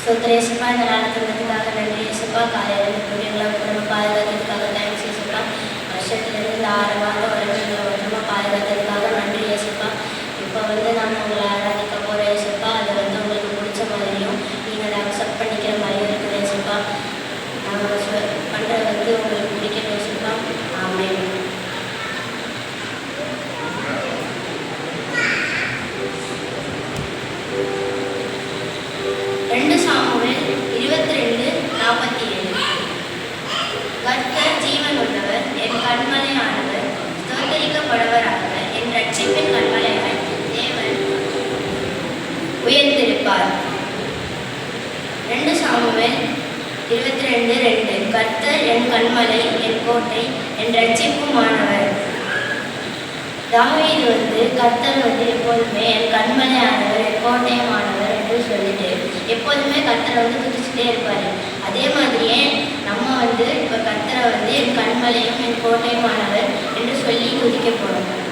ஸ்தோத்திர இயேசுப்பா, இந்த நாள் தந்ததுக்காக நன்றி இயேசுப்பா. காலையில் பிள்ளைங்களை நம்ம பாதுகாத்ததுக்காக தேங்க்ஸ் இயேசுப்பா. வருஷத்துலேருந்து இந்த 6 மாதம் வரைக்கும் நம்ம பாதுகாத்ததுக்காக நன்றி இயேசுப்பா. இப்போ நம்ம உங்களை ஆராதிக்க போகிற இயேசுப்பா, அதை உங்களுக்கு பிடிச்ச மாதிரியும் நீங்கள் அதை அக்செப்ட் பண்ணிக்கிற மாதிரியும் இருக்குது இயேசுப்பா. நாங்கள் பண்ணுறது உங்களுக்கு பிடிக்கணும் இயேசுப்பா. ஆமென். சாமுவேல் 22:47. கர்த்தர் ஜீவன் உள்ளவர், என் கண்மலையானவர், ஸ்தோத்தரிக்கப்படுவராக. என் ரட்சிப்பின் கண்மலையாய் தேவன் உயர்ந்திருப்பார். 2 சாமுவேல் 22:2. கர்த்தர் என் கண்மலை, என் கோட்டை, என் ரட்சிப்புமானவர். தாவீது கர்த்தர் எப்போதுமே என் கண்மலையானவர், என் கோட்டையமானவர் என்று சொல்லிட்டு எப்போதுமே கர்த்தரை துதிச்சுட்டே இருப்பார். அதே மாதிரியே நம்ம இப்போ கர்த்தரை என் கண்மலையும் என் கோட்டையுமானவர் என்று சொல்லி துதிக்க போகிறோம்.